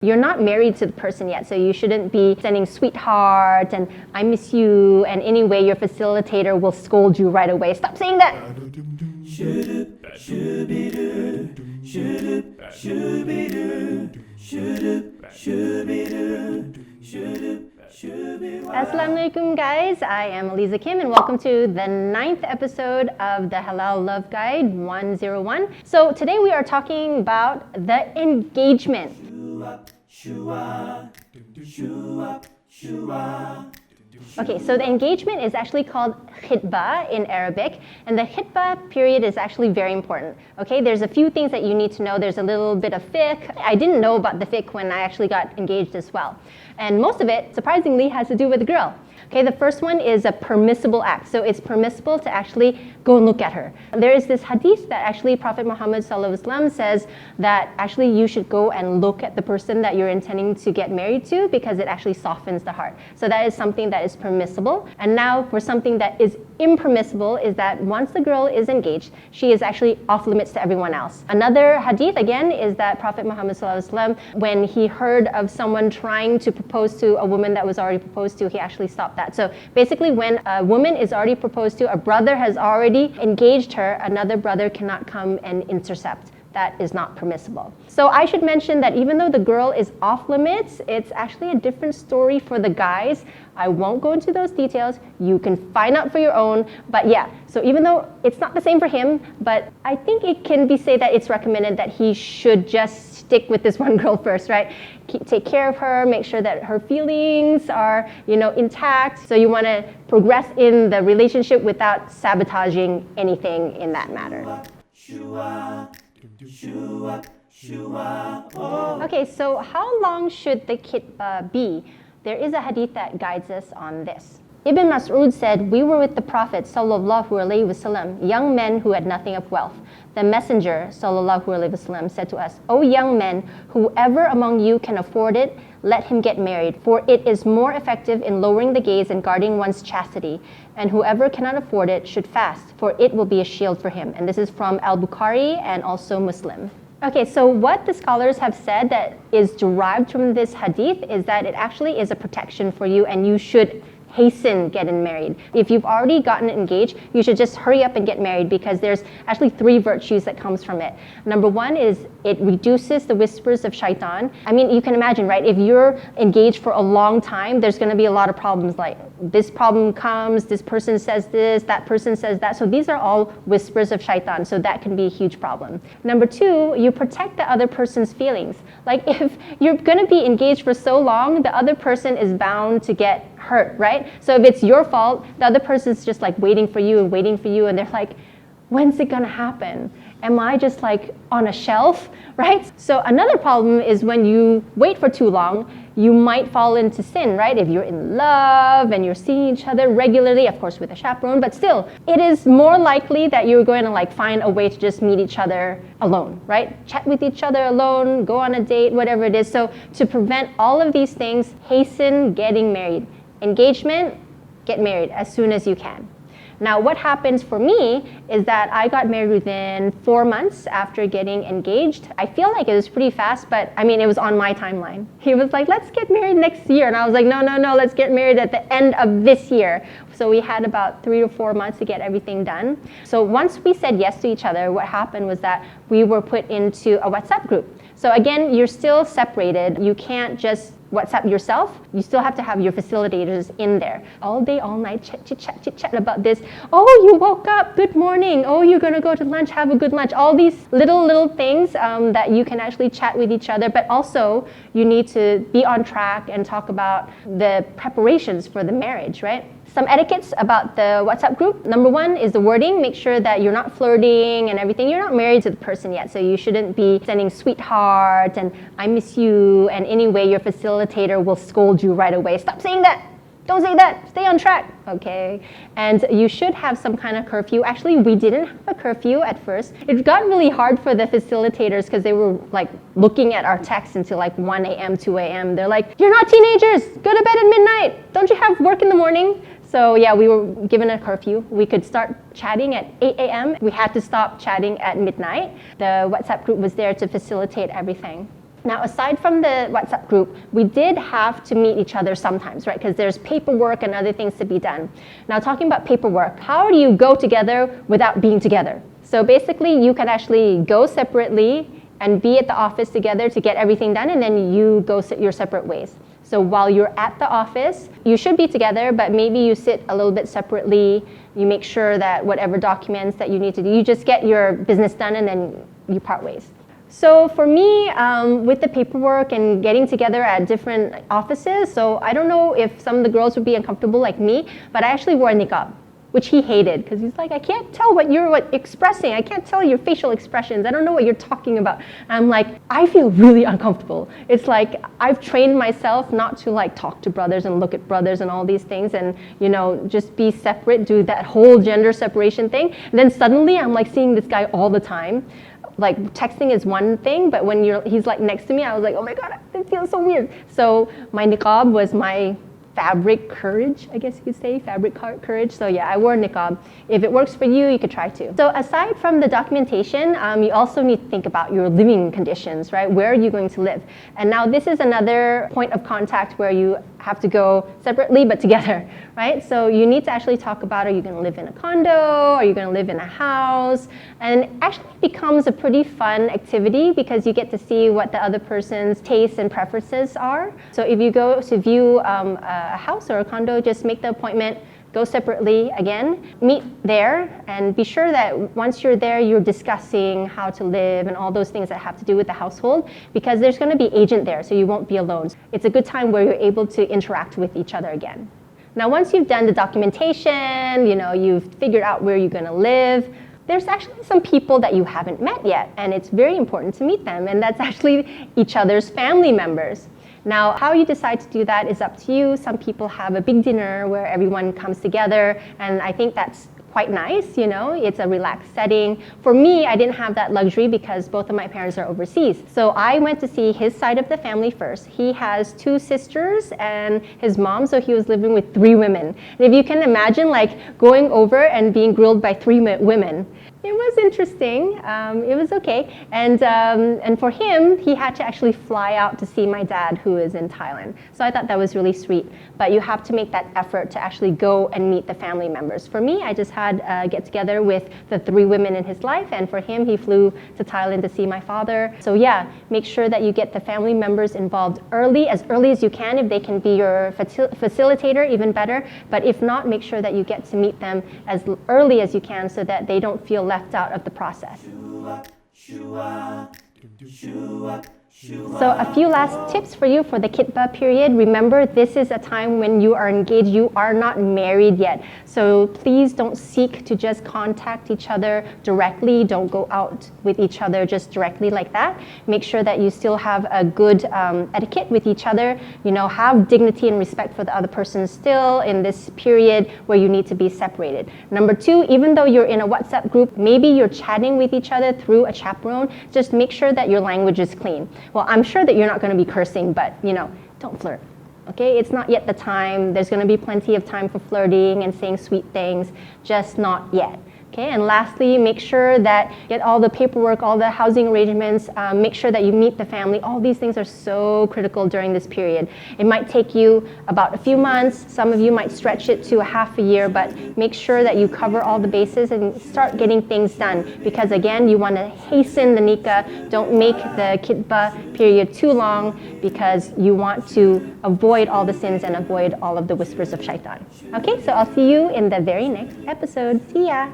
You're not married to the person yet, so you shouldn't be sending sweetheart and I miss you, and anyway your facilitator will scold you right away. Stop saying that! Assalamualaikum guys, I am Aliza Kim and welcome to the 9th episode of the Halal Love Guide 101. So today we are talking about the engagement. Okay, so the engagement is actually called khitbah in Arabic, and the khitbah period is actually very important. Okay, there's a few things that you need to know. There's a little bit of fiqh. I didn't know about the fiqh when I actually got engaged as well. And most of it, surprisingly, has to do with the girl. Okay, the first one is a permissible act. So it's permissible to actually go and look at her. There is this hadith that actually Prophet Muhammad ﷺ says that actually you should go and look at the person that you're intending to get married to because it actually softens the heart. So that is something that is permissible. And now for something that is impermissible is that once the girl is engaged, she is actually off limits to everyone else. Another hadith again is that Prophet Muhammad ﷺ, when he heard of someone trying to propose to a woman that was already proposed to, he actually stopped that. So basically when a woman is already proposed to, a brother has already engaged her, another brother cannot come and intercept. That is not permissible. So I should mention that even though the girl is off limits, it's actually a different story for the guys. I won't go into those details. You can find out for your own. But yeah, so even though it's not the same for him, but I think it can be said that it's recommended that he should just stick with this one girl first, right? Take care of her, make sure that her feelings are, intact. So you want to progress in the relationship without sabotaging anything in that matter. Okay, so how long should the khitbah be? There is a hadith that guides us on this. Ibn Mas'ud said, "We were with the Prophet ﷺ, young men who had nothing of wealth. The Messenger ﷺ said to us, 'O young men, whoever among you can afford it, let him get married, for it is more effective in lowering the gaze and guarding one's chastity. And whoever cannot afford it should fast, for it will be a shield for him.'" And this is from Al-Bukhari and also Muslim. Okay, so what the scholars have said that is derived from this hadith is that it actually is a protection for you and you should hasten getting married. If you've already gotten engaged, you should just hurry up and get married because there's actually 3 virtues that comes from it. Number 1 is it reduces the whispers of shaitan. I mean, you can imagine, right? If you're engaged for a long time, there's going to be a lot of problems like this problem comes, this person says this, that person says that. So these are all whispers of shaitan. So that can be a huge problem. Number 2, you protect the other person's feelings. Like if you're going to be engaged for so long, the other person is bound to get hurt, right? So if it's your fault, the other person's just like waiting for you, and they're like, when's it gonna happen? Am I just like on a shelf, right? So another problem is when you wait for too long, you might fall into sin, right? If you're in love and you're seeing each other regularly, of course with a chaperone, but still, it is more likely that you're going to like find a way to just meet each other alone, right? Chat with each other alone, go on a date, whatever it is. So to prevent all of these things, hasten getting married. Engagement, get married as soon as you can. Now, what happens for me is that I got married within 4 months after getting engaged. I feel like it was pretty fast, but I mean, it was on my timeline. He was like, let's get married next year. And I was like, no, let's get married at the end of this year. So we had about 3 to 4 months to get everything done. So once we said yes to each other, what happened was that we were put into a WhatsApp group. So again, you're still separated. You can't just WhatsApp yourself. You still have to have your facilitators in there. All day, all night, chit chat about this. Oh, you woke up, good morning. Oh, you're gonna go to lunch, have a good lunch. All these little things that you can actually chat with each other, but also you need to be on track and talk about the preparations for the marriage, right? Some etiquettes about the WhatsApp group. Number 1 is the wording. Make sure that you're not flirting and everything. You're not married to the person yet, so you shouldn't be sending sweetheart and I miss you, and anyway your facilitator will scold you right away. Stop saying that! Don't say that! Stay on track! Okay? And you should have some kind of curfew. Actually, we didn't have a curfew at first. It got really hard for the facilitators because they were like looking at our texts until like 1 a.m., 2 a.m. They're like, you're not teenagers! Go to bed at midnight! Don't you have work in the morning? So yeah, we were given a curfew. We could start chatting at 8 a.m. We had to stop chatting at midnight. The WhatsApp group was there to facilitate everything. Now, aside from the WhatsApp group, we did have to meet each other sometimes, right? Because there's paperwork and other things to be done. Now, talking about paperwork, how do you go together without being together? So basically, you can actually go separately and be at the office together to get everything done, and then you go your separate ways. So while you're at the office, you should be together, but maybe you sit a little bit separately. You make sure that whatever documents that you need to do, you just get your business done and then you part ways. So for me, with the paperwork and getting together at different offices, so I don't know if some of the girls would be uncomfortable like me, but I actually wore a niqab, which he hated because he's like, I can't tell what you're expressing. I can't tell your facial expressions. I don't know what you're talking about. And I'm like, I feel really uncomfortable. It's like I've trained myself not to like talk to brothers and look at brothers and all these things and, you know, just be separate, do that whole gender separation thing. And then suddenly I'm like seeing this guy all the time. Like texting is one thing, but when he's like next to me, I was like, oh my God, it feels so weird. So my niqab was my fabric courage, I guess you could say, fabric courage. So yeah, I wore a niqab. If it works for you, you could try to. So aside from the documentation, you also need to think about your living conditions, right? Where are you going to live? And now this is another point of contact where you have to go separately but together, right? So you need to actually talk about, are you going to live in a condo? Are you going to live in a house? And it actually becomes a pretty fun activity because you get to see what the other person's tastes and preferences are. So if you go to view a house or a condo, just make the appointment, go separately again, meet there, and be sure that once you're there, you're discussing how to live and all those things that have to do with the household, because there's going to be an agent there, so you won't be alone. It's a good time where you're able to interact with each other again. Now, once you've done the documentation, you know, you've figured out where you're going to live, there's actually some people that you haven't met yet, and it's very important to meet them, and that's actually each other's family members. Now, how you decide to do that is up to you. Some people have a big dinner where everyone comes together, and I think that's quite nice, you know, it's a relaxed setting. For me, I didn't have that luxury because both of my parents are overseas. So I went to see his side of the family first. He has 2 sisters and his mom, so he was living with 3 women. And if you can imagine like going over and being grilled by 3 women, it was interesting. It was okay. And for him, he had to actually fly out to see my dad, who is in Thailand. So I thought that was really sweet. But you have to make that effort to actually go and meet the family members. For me, I just had a get together with the 3 women in his life. And for him, he flew to Thailand to see my father. So yeah, make sure that you get the family members involved as early as you can. If they can be your facilitator, even better. But if not, make sure that you get to meet them as early as you can so that they don't feel left out of the process. So a few last tips for you for the khitbah period. Remember, this is a time when you are engaged. You are not married yet. So please don't seek to just contact each other directly. Don't go out with each other just directly like that. Make sure that you still have a good etiquette with each other. You know, have dignity and respect for the other person still in this period where you need to be separated. Number 2, even though you're in a WhatsApp group, maybe you're chatting with each other through a chaperone, just make sure that your language is clean. Well, I'm sure that you're not going to be cursing, but, you know, don't flirt. Okay, it's not yet the time. There's going to be plenty of time for flirting and saying sweet things, just not yet. Okay, and lastly, make sure that get all the paperwork, all the housing arrangements, make sure that you meet the family. All these things are so critical during this period. It might take you about a few months. Some of you might stretch it to a half a year, but make sure that you cover all the bases and start getting things done. Because again, you want to hasten the nikah. Don't make the khitbah period too long because you want to avoid all the sins and avoid all of the whispers of shaitan. Okay, so I'll see you in the very next episode. See ya!